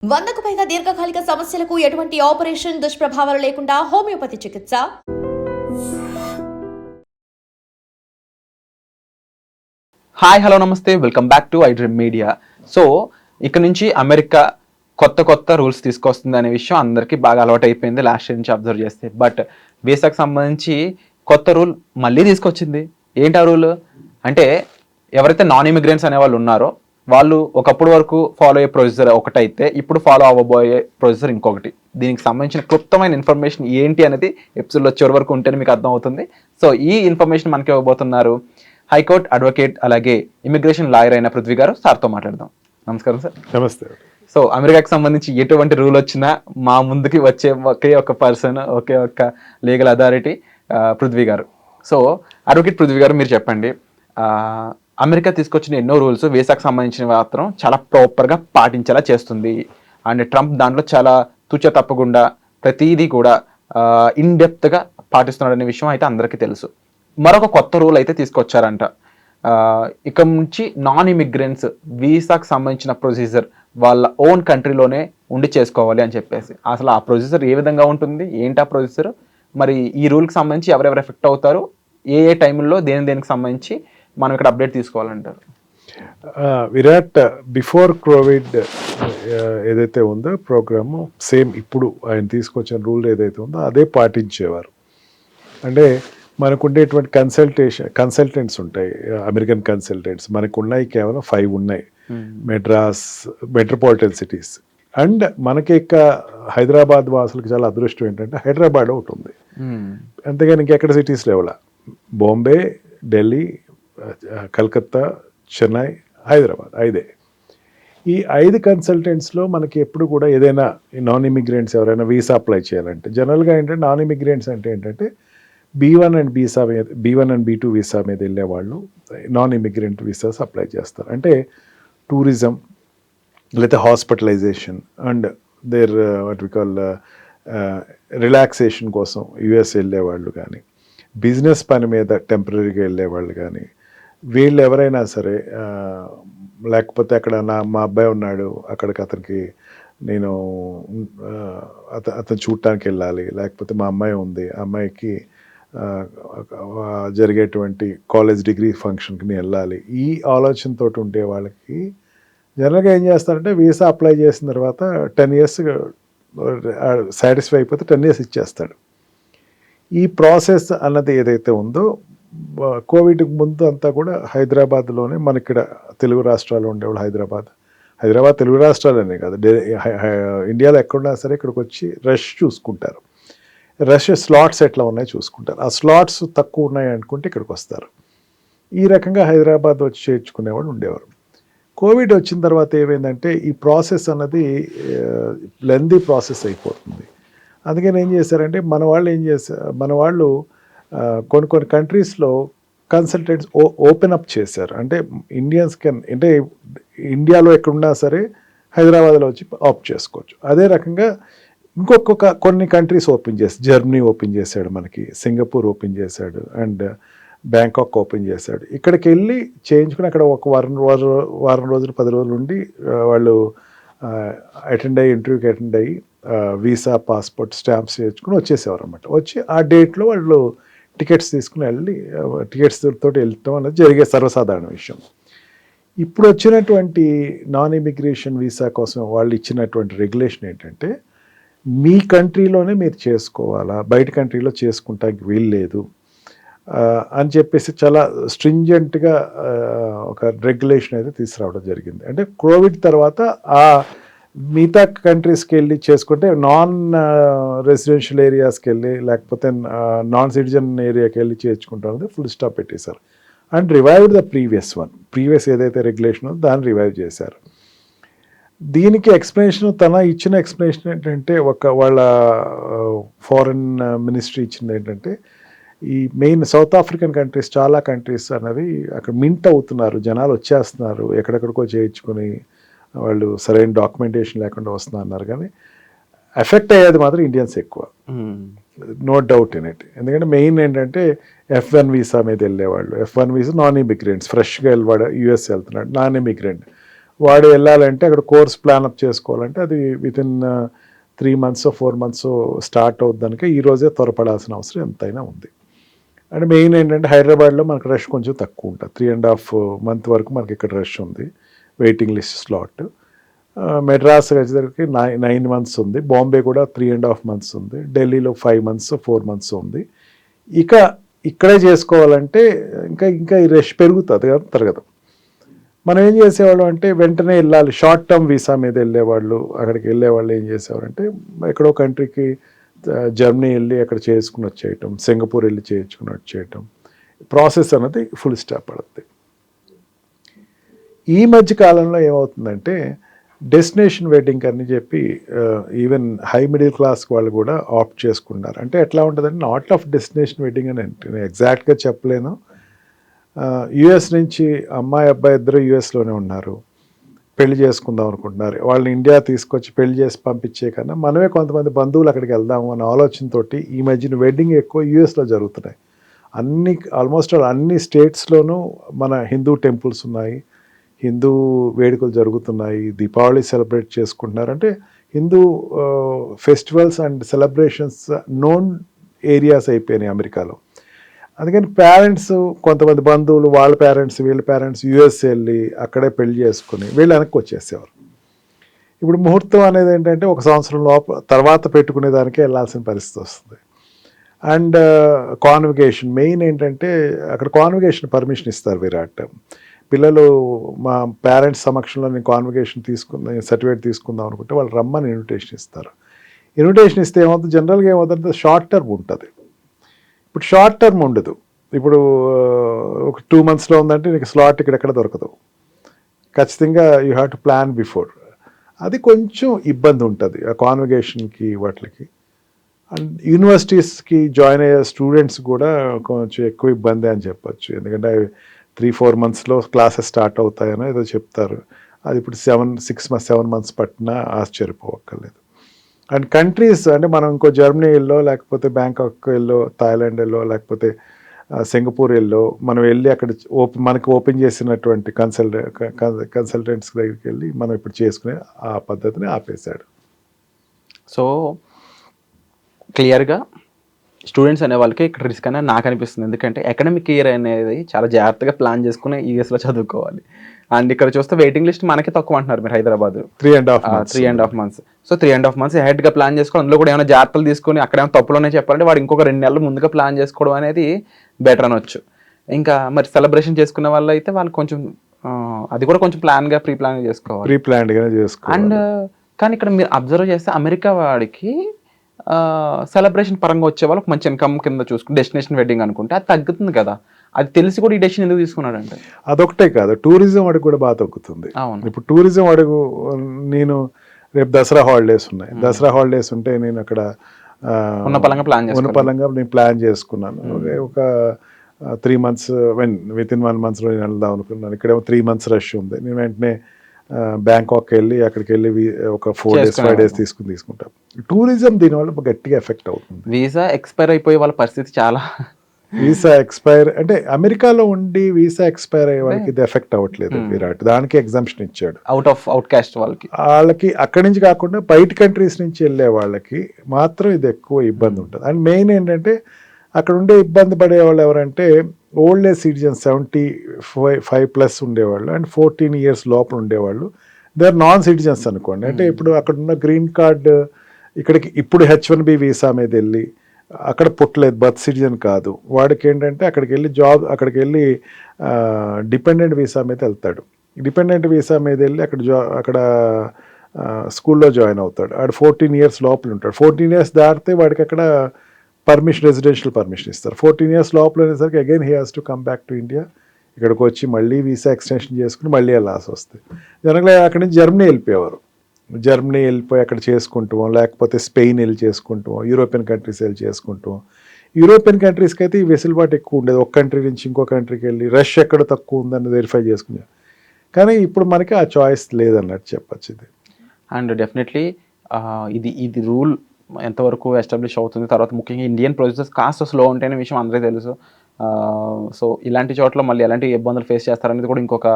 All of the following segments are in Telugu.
100కు పైగా దీర్ఘకాలిక సమస్యలకు ఎటువంటి ఆపరేషన్ దుష్ప్రభావాలు లేకుండా హోమియోపతి చికిత్స. హాయ్ హలో నమస్తే, welcome back to iDream media. So ఇక్కడ నుంచి అమెరికా కొత్త రూల్స్ తీసుకొస్తుంది అనే విషయం అందరికీ బాగా అలవాటు అయిపోయింది లాస్ట్ ఇయర్ నుంచి అబ్జర్వ్ చేస్తే. బట్ వీసాకు సంబంధించి కొత్త రూల్ మళ్ళీ తీసుకొచ్చింది. ఏంటి ఆ రూల్ అంటే, ఎవరైతే నాన్ ఇమిగ్రెంట్స్ అనే వాళ్ళు ఉన్నారో వాళ్ళు ఒకప్పుడు వరకు ఫాలో అయ్యే ప్రొసీజర్ ఒకటైతే ఇప్పుడు ఫాలో అవ్వబోయే ప్రొసీజర్ ఇంకొకటి. దీనికి సంబంధించిన క్లుప్తమైన ఇన్ఫర్మేషన్ ఏంటి అనేది ఎపిసోడ్లో చివరి వరకు ఉంటేనే మీకు అర్థం అవుతుంది. సో ఈ ఇన్ఫర్మేషన్ మనకి ఇవ్వబోతున్నారు హైకోర్టు అడ్వకేట్ అలాగే ఇమిగ్రేషన్ లాయర్ అయిన పృథ్వీ గారు. సార్తో మాట్లాడదాం. నమస్కారం సార్. నమస్తే. సో అమెరికాకి సంబంధించి ఎటువంటి రూల్ వచ్చినా మా ముందుకి వచ్చే ఒకే ఒక పర్సన్, ఒకే ఒక్క లీగల్ అథారిటీ పృథ్వీ గారు. సో అడ్వకేట్ పృథ్వీ గారు, మీరు చెప్పండి, అమెరికా తీసుకొచ్చిన ఎన్నో రూల్స్ వీసాకు సంబంధించిన మాత్రం చాలా ప్రాపర్గా పాటించేలా చేస్తుంది. అండ్ ట్రంప్ దాంట్లో చాలా తుచ తప్పకుండా ప్రతిదీ కూడా ఇన్డెప్త్గా పాటిస్తున్నాడనే విషయం అయితే అందరికీ తెలుసు. మరొక కొత్త రూల్ అయితే తీసుకొచ్చారంట. ఇక నుంచి నాన్ ఇమిగ్రెంట్స్ వీసాకు సంబంధించిన ప్రొసీజర్ వాళ్ళ ఓన్ కంట్రీలోనే ఉండి చేసుకోవాలి అని చెప్పేసి. అసలు ఆ ప్రొసీజర్ ఏ విధంగా ఉంటుంది, ఏంటి ఆ ప్రొసీజర్, మరి ఈ రూల్కి సంబంధించి ఎవరెవరు ఎఫెక్ట్ అవుతారు, ఏ టైంలో దేనికి సంబంధించి మనం ఇక్కడ అప్డేట్ తీసుకోవాలంటారు? విరాట్ బిఫోర్ కోవిడ్ ఏదైతే ఉందో ప్రోగ్రాము సేమ్ ఇప్పుడు ఆయన తీసుకొచ్చిన రూల్ ఏదైతే ఉందో అదే పాటించేవారు. అంటే మనకు ఉండేటువంటి కన్సల్టెంట్స్ ఉంటాయి, అమెరికన్ కన్సల్టెంట్స్ మనకు ఉన్నాయి, కేవలం 5 ఉన్నాయి. Metropolitan cities. అండ్ మనకి ఇక హైదరాబాద్ వాసులకు చాలా అదృష్టం ఏంటంటే హైదరాబాద్ ఒకటి ఉంది. అంతేగాని ఇంకెక్కడ సిటీస్ లేవులా. బాంబే, ఢిల్లీ, కలకత్తా, చెన్నై, హైదరాబాద్ 5. ఈ 5 కన్సల్టెంట్స్లో మనకి ఎప్పుడు కూడా ఏదైనా నాన్ ఇమిగ్రెంట్స్ ఎవరైనా వీసా అప్లై చేయాలంటే జనరల్గా ఏంటంటే నాన్ ఇమిగ్రెంట్స్ అంటే ఏంటంటే B1 అండ్ B2 వీసా మీద వెళ్ళే వాళ్ళు నాన్ ఇమిగ్రెంట్ వీసాస్ అప్లై చేస్తారు. అంటే టూరిజం లేకపోతే hospitalisation and there what we call relaxation కోసం యుఎస్ వెళ్ళేవాళ్ళు కానీ, బిజినెస్ పని మీద టెంపరీగా వెళ్ళేవాళ్ళు కానీ, వీళ్ళు ఎవరైనా సరే, లేకపోతే అక్కడ మా అబ్బాయి ఉన్నాడు అక్కడికి అతనికి నేను అతను చూడటానికి వెళ్ళాలి, లేకపోతే మా అమ్మాయి ఉంది ఆ అమ్మాయికి జరిగేటువంటి కాలేజ్ డిగ్రీ ఫంక్షన్కి నేను వెళ్ళాలి, ఈ ఆలోచనతో ఉండే వాళ్ళకి జనరల్గా ఏం చేస్తారంటే వీసా అప్లై చేసిన తర్వాత 10 years సాటిస్ఫై అయిపోతే 10 years ఇచ్చేస్తాడు. ఈ ప్రాసెస్ అన్నది ఏదైతే ఉందో కోవిడ్కి ముందు అంతా కూడా హైదరాబాద్లోనే మనకిక్కడ తెలుగు రాష్ట్రాల్లో ఉండేవాళ్ళు హైదరాబాద్ తెలుగు రాష్ట్రాలనే కాదు, ఇండియాలో ఎక్కడున్నా సరే ఇక్కడికి వచ్చి రష్ చూసుకుంటారు. స్లాట్స్ ఎట్లా ఉన్నాయో చూసుకుంటారు. ఆ స్లాట్స్ తక్కువ ఉన్నాయి అనుకుంటే ఇక్కడికి వస్తారు. ఈ రకంగా హైదరాబాద్ వచ్చి చేర్చుకునేవాళ్ళు ఉండేవారు. కోవిడ్ వచ్చిన తర్వాత ఏమైందంటే ఈ ప్రాసెస్ అన్నది లెందీ ప్రాసెస్ అయిపోతుంది. అందుకని ఏం చేశారంటే మన వాళ్ళు కొన్ని కంట్రీస్లో కన్సల్టెంట్స్ ఓపెన్ అప్ చేశారు. అంటే అంటే ఇండియాలో ఎక్కడున్నా సరే హైదరాబాద్లో వచ్చి ఆప్ చేసుకోవచ్చు. అదే రకంగా కొన్ని కంట్రీస్ ఓపెన్ చేశారు. జర్మనీ ఓపెన్ చేశాడు, మనకి సింగపూర్ ఓపెన్ చేశాడు, అండ్ బ్యాంకాక్ ఓపెన్ చేశాడు. ఇక్కడికి వెళ్ళి చేయించుకుని అక్కడ ఒక వారం రోజులు 10 రోజులు ఉండి వాళ్ళు ఇంటర్వ్యూకి అటెండ్ అయ్యి వీసా, పాస్పోర్ట్, స్టాంప్స్ చేయించుకుని వచ్చేసేవారు అనమాట. వచ్చి ఆ డేట్లో వాళ్ళు టికెట్స్ తీసుకుని వెళ్ళి టికెట్స్ తోటి వెళ్ళటం అనేది జరిగే సర్వసాధారణ విషయం. ఇప్పుడు వచ్చినటువంటి నాన్ ఇమిగ్రేషన్ వీసా కోసం వాళ్ళు ఇచ్చినటువంటి రెగ్యులేషన్ ఏంటంటే మీ కంట్రీలోనే మీరు చేసుకోవాలా, బయట కంట్రీలో చేసుకుంటానికి వీల్లేదు అని చెప్పేసి చాలా స్ట్రింజెంట్గా ఒక రెగ్యులేషన్ అయితే తీసుకురావడం జరిగింది. అంటే కోవిడ్ తర్వాత ఆ మిగతా కంట్రీస్కి వెళ్ళి చేసుకుంటే నాన్ రెసిడెన్షియల్ ఏరియాస్కి వెళ్ళి లేకపోతే నాన్ సిటిజన్ ఏరియాకి వెళ్ళి చేసుకుంటారని ఫుల్ స్టాప్ పెట్టేశారు. అండ్ రివైవ్డ్ ద ప్రీవియస్ ఏదైతే రెగ్యులేషన్ ఉందో దాన్ని రివైవ్ చేశారు. దీనికి ఇచ్చిన ఎక్స్ప్లెనేషన్ ఏంటంటే వాళ్ళ ఫారెన్ మినిస్ట్రీ ఇచ్చింది ఏంటంటే ఈ మెయిన్ సౌత్ ఆఫ్రికన్ కంట్రీస్, చాలా కంట్రీస్ అనేవి అక్కడ మింట్ అవుతున్నారు, జనాలు వచ్చేస్తున్నారు, ఎక్కడెక్కడికో చేయించుకొని వాళ్ళు సరైన డాక్యుమెంటేషన్ లేకుండా వస్తున్నారు. కానీ ఎఫెక్ట్ అయ్యేది మాత్రం ఇండియన్స్ ఎక్కువ, నో డౌట్ ఇన్ ఇట్. ఎందుకంటే మెయిన్ ఏంటంటే F1 వీసా మీద వెళ్ళేవాళ్ళు, F1 వీసా నాన్ ఇమిగ్రెంట్స్, ఫ్రెష్గా వెళ్ళాడు యూఎస్ వెళ్తున్నాడు నాన్ ఇమిగ్రెంట్, వాడు వెళ్ళాలంటే అక్కడ కోర్స్ ప్లాన్ అప్ చేసుకోవాలంటే అది వితిన్ 3 months 4 months స్టార్ట్ అవుద్దనిక ఈ రోజే త్వరపడాల్సిన అవసరం ఎంతైనా ఉంది. అండ్ మెయిన్ ఏంటంటే హైదరాబాద్లో మనకు రష్ కొంచెం తక్కువ ఉంటుంది. 3.5 months వరకు మనకి ఇక్కడ రష్ ఉంది, వెయిటింగ్ లిస్ట్ స్లాట్. మెడ్రాస్ వచ్చేసరికి 9 months ఉంది, బాంబే కూడా 3.5 months ఉంది, ఢిల్లీలో 5 months 4 months ఉంది. ఇక ఇక్కడే చేసుకోవాలంటే ఇంకా ఈ రష్ పెరుగుతుంది కదా, తరగదు. మనం ఏం చేసేవాళ్ళం అంటే వెంటనే వెళ్ళాలి, షార్ట్ టర్మ్ వీసా మీద వెళ్ళేవాళ్ళు. అక్కడికి వెళ్ళేవాళ్ళు ఏం చేసేవారంటే ఎక్కడో కంట్రీకి జర్మనీ వెళ్ళి అక్కడ చేసుకుని వచ్చేయటం, సింగపూర్ వెళ్ళి చేయించుకుని వచ్చేయటం, ప్రాసెస్ అనేది ఫుల్ స్టాప్ పడుతుంది. ఈ మధ్య కాలంలో ఏమవుతుందంటే డెస్టినేషన్ వెడ్డింగ్ అని చెప్పి ఈవెన్ హై మిడిల్ క్లాస్ వాళ్ళు కూడా ఆప్ట్ చేసుకున్నారు. అంటే ఎట్లా ఉంటుందంటే నాట్ ఆఫ్ డెస్టినేషన్ వెడ్డింగ్ అని నేను ఎగ్జాక్ట్గా చెప్పలేను. యుఎస్ నుంచి అమ్మాయి అబ్బాయి ఇద్దరు యుఎస్లోనే ఉన్నారు, పెళ్లి చేసుకుందాం అనుకుంటున్నారు. వాళ్ళని ఇండియా తీసుకొచ్చి పెళ్లి చేసి పంపించే కన్నా మనమే కొంతమంది బంధువులు అక్కడికి వెళ్దాము అనే ఆలోచనతోటి ఈ మధ్యన వెడ్డింగ్ ఎక్కువ యుఎస్లో జరుగుతున్నాయి. ఆల్మోస్ట్ అన్ని స్టేట్స్లోనూ మన హిందూ టెంపుల్స్ ఉన్నాయి, హిందూ వేడుకలు జరుగుతున్నాయి, దీపావళి సెలబ్రేట్ చేసుకుంటున్నారు. అంటే Hindu festivals and celebrations known areas అయిపోయినాయి అమెరికాలో. అందుకని పేరెంట్స్ కొంతమంది బంధువులు వాళ్ళ పేరెంట్స్ వీళ్ళ పేరెంట్స్ యుఎస్ వెళ్ళి అక్కడే పెళ్లి చేసుకుని వీళ్ళు వెనక్కి వచ్చేసేవారు. ఇప్పుడు ముహూర్తం అనేది ఏంటంటే 1 సంవత్సరం తర్వాత పెట్టుకునే దానికే వెళ్ళాల్సిన పరిస్థితి వస్తుంది. అండ్ కాన్వికేషన్ మెయిన్ ఏంటంటే అక్కడ కాన్వికేషన్ పర్మిషన్ ఇస్తారు విరాట్. పిల్లలు మా పేరెంట్స్ సమక్షంలో నేను కాన్వికేషన్ సర్టిఫికేట్ తీసుకుందాం అనుకుంటే వాళ్ళు రమ్మని ఇన్విటేషన్ ఇస్తారు. ఇన్విటేషన్ ఇస్తే ఏమవుతుంది, జనరల్గా ఏమవుతుందంటే షార్ట్ టర్మ్ ఉంటుంది. ఇప్పుడు షార్ట్ టర్మ్ ఉండదు. ఇప్పుడు ఒక 2 monthsలో ఉందంటే నీకు స్లాట్ ఇక్కడెక్కడ దొరకదు, ఖచ్చితంగా you have to plan before. అది కొంచెం ఇబ్బంది ఉంటుంది ఆ కాన్వికేషన్కి వాటికి. అండ్ యూనివర్సిటీస్కి జాయిన్ అయ్యే స్టూడెంట్స్ కూడా కొంచెం ఎక్కువ ఇబ్బంది అని చెప్పచ్చు. ఎందుకంటే 3-4 monthsలో క్లాసెస్ స్టార్ట్ అవుతాయనో ఏదో చెప్తారు. అది ఇప్పుడు 7 months పట్టినా ఆశ్చర్యపోవక్కర్లేదు. అండ్ కంట్రీస్ అంటే మనం ఇంకో జర్మనీ వెళ్ళో లేకపోతే బ్యాంకాక్ వెళ్ళో థాయిలాండ్ వెళ్ళో లేకపోతే సింగపూర్ వెళ్ళో మనం వెళ్ళి అక్కడ మనకి ఓపెన్ చేసినటువంటి కన్సల్టెంట్స్ దగ్గరికి వెళ్ళి మనం ఇప్పుడు చేసుకునే ఆ పద్ధతిని ఆపేశాడు. సో క్లియర్గా స్టూడెంట్స్ అనే వాళ్ళకి ఇక్కడ రిస్క్ అనేది నాకు అనిపిస్తుంది. ఎందుకంటే అకాడమిక్ ఇయర్ అనేది చాలా జాగ్రత్తగా ప్లాన్ చేసుకుని యూఎస్లో చదువుకోవాలి. అండ్ ఇక్కడ చూస్తే వెయిటింగ్ లిస్ట్ మనకి తక్కువ అంటున్నారు మీరు హైదరాబాద్ 3.5 months. సో 3.5 months హెడ్గా ప్లాన్ చేసుకోవాలి. అందులో కూడా ఏమైనా జాగ్రత్తలు తీసుకొని అక్కడ ఏమైనా తప్పులోనే చెప్పాలంటే వాడు ఇంకొక 2 నెలలు ముందుగా ప్లాన్ చేసుకోవడం అనేది బెటర్ అనొచ్చు. ఇంకా మరి సెలబ్రేషన్ చేసుకునే వాళ్ళు అయితే వాళ్ళు కొంచెం అది కూడా కొంచెం ప్రీ ప్లాన్ చేసుకోవాలి. అండ్ కానీ ఇక్కడ మీరు అబ్జర్వ్ చేస్తే అమెరికా వాడికి సెలబ్రేషన్ పరంగా వచ్చే వాళ్ళకి మంచి ఇన్కమ్ కింద చూసుకుని డెస్టినేషన్ వెడ్డింగ్ అనుకుంటే అది తగ్గుతుంది కదా. అది తెలిసి కూడా ఈ డెసిషన్ ఎందుకు తీసుకున్నాడంటే అదొకటే కాదు, టూరిజం అడుగు కూడా బాగా తగ్గుతుంది. ఇప్పుడు టూరిజం అడుగు నేను రేపు దసరా హాలిడేస్ ఉన్నాయి, దసరా హాలిడేస్ ఉంటే నేను అక్కడ ఉన్న పలంగా నేను ప్లాన్ చేసుకున్నాను. ఒక 3 months వితిన్ 1 monthలో నేను వెళ్దాం అనుకున్నాను. ఇక్కడేమో 3 months రష్ ఉంది. నేను వెంటనే బ్యాంకాక్ వెళ్ళి అక్కడికి వెళ్ళి ఒక 4 days 5 days తీసుకుంటాం. టూరిజం దీనివల్ల గట్టిగా ఎఫెక్ట్ అవుతుంది. వీసా ఎక్స్పైర్ అయిపోయే వాళ్ళ పరిస్థితి చాలా వీసా ఎక్స్పైర్ అంటే అమెరికాలో ఉండి వీసా ఎక్స్పైర్ అయ్యే వాళ్ళకి ఇది ఎఫెక్ట్ అవ్వట్లేదు విరాట్. దానికి ఎగ్జామ్షన్ ఇచ్చాడు అవుట్ కాస్ట్ వాళ్ళకి. అక్కడి నుంచి కాకుండా బయట కంట్రీస్ నుంచి వెళ్ళే వాళ్ళకి మాత్రం ఇది ఎక్కువ ఇబ్బంది ఉంటుంది. అండ్ మెయిన్ ఏంటంటే అక్కడ ఉండే ఇబ్బంది పడే వాళ్ళు ఎవరంటే ఓల్డ్ ఏజ్ సిటిజన్స్ 75+ ఉండేవాళ్ళు అండ్ 14 years లోపల ఉండేవాళ్ళు. దే ఆర్ నాన్ సిటిజన్స్ అనుకోండి. అంటే ఇప్పుడు అక్కడ ఉన్న గ్రీన్ కార్డ్ ఇక్కడికి ఇప్పుడు H1B వీసా మీద వెళ్ళి అక్కడ పుట్టలేదు, బర్త్ సిటిజన్ కాదు, వాడికి ఏంటంటే అక్కడికి వెళ్ళి డిపెండెంట్ వీసా మీద వెళ్తాడు. డిపెండెంట్ వీసా మీద వెళ్ళి అక్కడ స్కూల్లో జాయిన్ అవుతాడు. ఆడు 14 years లోపల ఉంటాడు. 14 years దాటితే వాడికి అక్కడ రెసిడెన్షియల్ పర్మిషన్ ఇస్తారు. 14 years లోపల అనేసరికి again he has to come back to India. ఇక్కడికి వచ్చి మళ్ళీ వీసా ఎక్స్టెన్షన్ చేసుకుని మళ్ళీ వెళ్ళాల్సి వస్తుంది. జనరల్గా అక్కడి నుంచి జర్మనీ వెళ్ళిపోయి అక్కడ చేసుకుంటాం, లేకపోతే స్పెయిన్ వెళ్ళి చేసుకుంటాం, యూరోపియన్ కంట్రీస్ వెళ్ళి చేసుకుంటాం. యూరోపియన్ కంట్రీస్కి అయితే ఈ వెసులుబాటు ఎక్కువ ఉండేది. ఒక కంట్రీ నుంచి ఇంకో కంట్రీకి వెళ్ళి రష్ ఎక్కడ తక్కువ ఉందని వెరిఫై చేసుకున్నాం. కానీ ఇప్పుడు మనకి ఆ చాయిస్ లేదన్నట్టు చెప్పచ్చు ఇది. అండ్ డెఫినెట్లీ ఇది రూల్ ఎంతవరకు ఎస్టాబ్లిష్ అవుతుంది, తర్వాత ముఖ్యంగా ఇండియన్ ప్రొసెసర్స్ కాస్త స్లో ఉంటేనే విషయం అందరికీ తెలుసు. సో ఇలాంటి చోట్ల మళ్ళీ ఎలాంటి ఇబ్బందులు ఫేస్ చేస్తారనేది కూడా ఇంకొక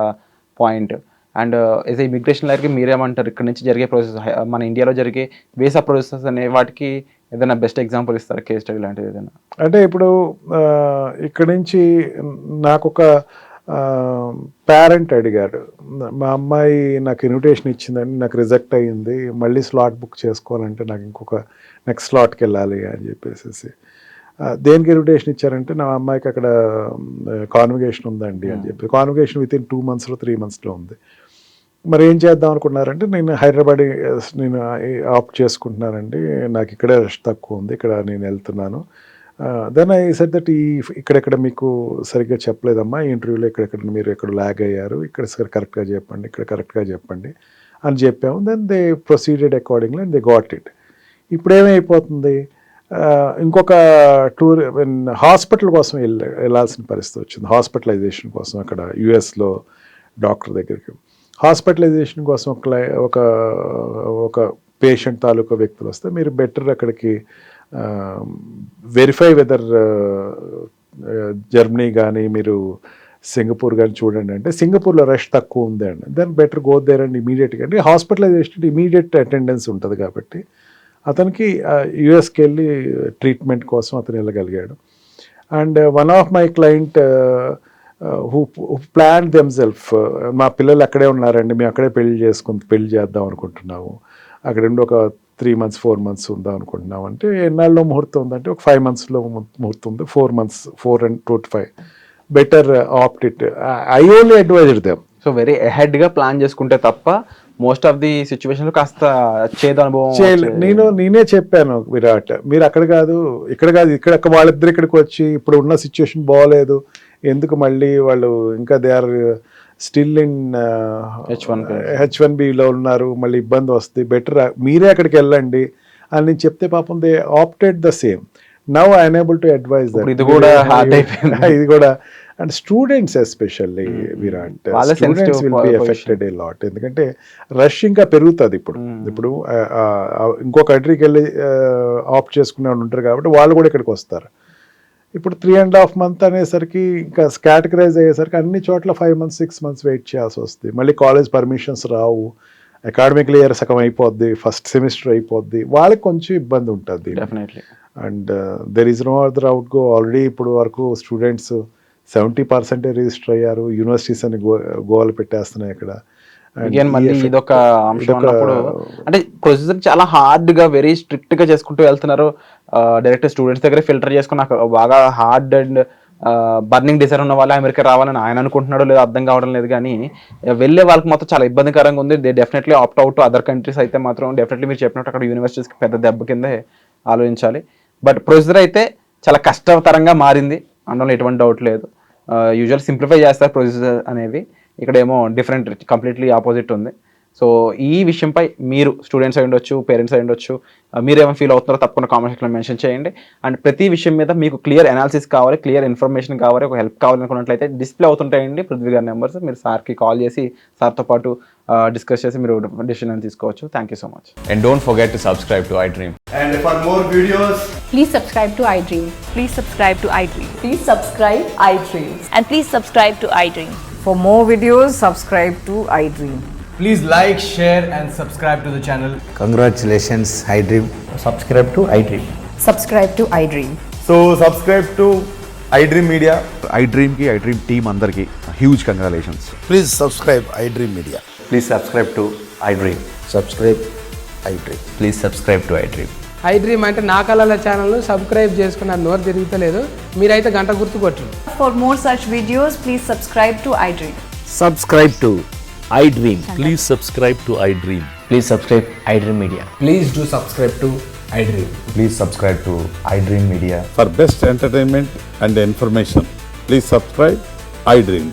పాయింట్. అండ్ యాజ్ ఇమిగ్రేషన్ లాయర్కి మీరేమంటారు? ఇక్కడ నుంచి జరిగే ప్రాసెస్, మన ఇండియాలో జరిగే వీసా ప్రాసెస్ అనే వాటికి ఏదైనా బెస్ట్ ఎగ్జాంపుల్ ఇస్తారు, కేస్ స్టడీ లాంటిది ఏదైనా? అంటే ఇప్పుడు ఇక్కడ నుంచి నాకు ఒక పేరెంట్ అడిగాడు, మా అమ్మాయి నాకు ఇన్విటేషన్ ఇచ్చిందండి, నాకు రిజెక్ట్ అయ్యింది, మళ్ళీ స్లాట్ బుక్ చేసుకోవాలంటే నాకు ఇంకొక నెక్స్ట్ స్లాట్కి వెళ్ళాలి అని చెప్పేసి. దేనికి ఇన్విటేషన్ ఇచ్చారంటే నా అమ్మాయికి అక్కడ కాన్వికేషన్ ఉందండి అని చెప్పి. కాన్వికేషన్ విత్ ఇన్ 2 monthsలో 3 monthsలో ఉంది. మరి ఏం చేద్దాం అనుకున్నారంటే నేను హైదరాబాద్ నేను ఆప్ట్ చేసుకుంటున్నానండి, నాకు ఇక్కడే రష్ తక్కువ ఉంది, ఇక్కడ నేను వెళ్తున్నాను. దెన్ ఐ సెడ్ దట్ ఇక్కడెక్కడ మీకు సరిగ్గా చెప్పలేదమ్మా, ఈ ఇంటర్వ్యూలో ఇక్కడెక్కడ మీరు ఎక్కడ ల్యాగ్ అయ్యారు, ఇక్కడ కరెక్ట్గా చెప్పండి, ఇక్కడ కరెక్ట్గా చెప్పండి అని చెప్పాము. Then they proceeded accordingly and they got it. ఇప్పుడు ఏమైపోతుంది, ఇంకొక హాస్పిటల్ కోసం వెళ్ళాల్సిన పరిస్థితి వచ్చింది, హాస్పిటలైజేషన్ కోసం. అక్కడ యుఎస్లో డాక్టర్ దగ్గరికి హాస్పిటలైజేషన్ కోసం ఒక పేషెంట్ తాలూకా వ్యక్తులు వస్తే మీరు బెటర్ అక్కడికి వెరిఫై వెదర్ జర్మనీ కానీ మీరు సింగపూర్ కానీ చూడండి అంటే, సింగపూర్లో రష్ తక్కువ ఉంది అండి, then better go there and ఇమీడియట్గా. అంటే హాస్పిటలైజేషన్ ఇమీడియట్ అటెండెన్స్ ఉంటుంది కాబట్టి అతనికి యుఎస్కి వెళ్ళి ట్రీట్మెంట్ కోసం అతను వెళ్ళగలిగాడు. And one of my client who plan themselves, మా పిల్లలు అక్కడే ఉన్నారండి, మేము అక్కడే పెళ్లి చేద్దాం అనుకుంటున్నాము, అక్కడ నుండి ఒక 3 months 4 months ఉందాం అనుకుంటున్నాం అంటే, ఎన్నాళ్ళలో ముహూర్తం ఉందంటే ఒక 5 monthsలో ముహూర్తం ఉంది, 4 months 4 and 2 to 5 better opt it. I only advised them. So very అహెడ్గా ప్లాన్ చేసుకుంటే తప్ప మోస్ట్ ఆఫ్ ది సిచ్యువేషన్లో కాస్త చేదు అనుభవం. నేనే చెప్పాను విరాట్, మీరు అక్కడ కాదు ఇక్కడ కాదు, ఇక్కడ వాళ్ళిద్దరు ఇక్కడికి వచ్చి ఇప్పుడు ఉన్న సిచ్యువేషన్ బాగోలేదు, ఎందుకు మళ్ళీ వాళ్ళు ఇంకా దే ఆర్ స్టిల్ ఇన్ H1Bలో ఉన్నారు, మళ్ళీ ఇబ్బంది వస్తుంది, బెటర్ మీరే అక్కడికి వెళ్ళండి అని నేను చెప్తే పాపం they opted the same. Now I am able to advise that. ఇది కూడా హార్డ్ అయిపోయింది. ఇది కూడా and students especially Virat, students will be affected a lot. ఎందుకంటే రష్ ఇంకా పెరుగుతుంది ఇప్పుడు ఇంకో కంట్రీకి వెళ్ళి ఆప్ట్ చేసుకునే వాళ్ళు ఉంటారు కాబట్టి వాళ్ళు కూడా ఇక్కడికి వస్తారు. ఇప్పుడు 3.5 months అనేసరికి ఇంకా కేటగరైజ్ అయ్యేసరికి అన్ని చోట్ల 5 months 6 months వెయిట్ చేయాల్సి వస్తుంది. మళ్ళీ కాలేజ్ పర్మిషన్స్ రావు, అకాడమిక్ ఇయర్ సగం అయిపోద్ది, ఫస్ట్ సెమిస్టర్ అయిపోద్ది, వాళ్ళకి కొంచెం ఇబ్బంది ఉంటుంది. Definitely. And there is no other out go. Already ఇప్పుడు వరకు స్టూడెంట్స్ 70% రిజిస్టర్ అయ్యారు, యూనివర్సిటీస్ అని గోల్ పెట్టేస్తున్నాయి ఇక్కడ. మళ్ళీ ఇదొక అంశం అన్నప్పుడు అంటే ప్రొసీజర్ చాలా హార్డ్ గా వెరీ స్ట్రిక్ట్ గా చేసుకుంటూ వెళ్తున్నారు. డైరెక్ట్ స్టూడెంట్స్ దగ్గర ఫిల్టర్ చేసుకుని నాకు బాగా హార్డ్ అండ్ బర్నింగ్ డిజైర్ ఉన్న వాళ్ళు అమెరికా రావాలని ఆయన అనుకుంటున్నాడో లేదో అర్థం కావడం లేదు, కానీ వెళ్ళే వాళ్ళకి మాత్రం చాలా ఇబ్బందికరంగా ఉంది. They definitely opt out other countries అయితే మాత్రం డెఫినెట్లీ మీరు చెప్పినట్టు అక్కడ యూనివర్సిటీస్కి పెద్ద దెబ్బ కిందే ఆలోచించాలి. బట్ ప్రొసీజర్ అయితే చాలా కష్టతరంగా మారింది అనడంలో ఎటువంటి డౌట్ లేదు. యూజువల్ సింప్లిఫై చేస్తారు ప్రొసీజర్ అనేవి, ఇక్కడేమో డిఫరెంట్ కంప్లీట్లీ ఆపోజిట్ ఉంది. సో ఈ విషయంపై మీరు స్టూడెంట్స్ అయి ఉండొచ్చు, పేరెంట్స్ అయి ఉండొచ్చు, మీరేమైనా ఫీల్ అవుతున్నారో తప్పకుండా కామెంట్ సెక్షన్లో మెన్షన్ చేయండి. అండ్ ప్రతి విషయం మీద మీకు క్లియర్ అనాలిసిస్ కావాలి, క్లియర్ ఇన్ఫర్మేషన్ కావాలి, ఒక హెల్ప్ కావాలనుకున్నట్లయితే డిస్ప్లే అవుతుంటాయండి పృథ్వీ గారి నెంబర్స్. మీరు సార్కి కాల్ చేసి సార్తో పాటు డిస్కస్ చేసి మీరు డెసిషన్ తీసుకోవచ్చు. Thank you so much. And don't forget to subscribe to iDream. And for more videos, please subscribe to iDream. Please subscribe to iDream. Please subscribe iDream. And please subscribe to iDream. For more videos, subscribe to iDream. please like, share and subscribe to the channel. Congratulations, iDream. Subscribe to iDream. Subscribe to iDream. So subscribe to iDream Media. iDream team andarki huge congratulations. Please subscribe iDream Media. Please subscribe to iDream. Subscribe iDream. Please subscribe to iDream. iDream అంటే నా కళల ఛానల్ను సబ్స్క్రైబ్ చేసుకున్న నోరు తిరుగుతలేదు, మీరైతే గంట గుర్తు కొట్టండి. For more such videos, please subscribe to iDream. Subscribe to iDream. Please subscribe to iDream. Please subscribe iDream Media. Please do subscribe to iDream. Please subscribe to iDream Media. For best entertainment and information, please subscribe iDream.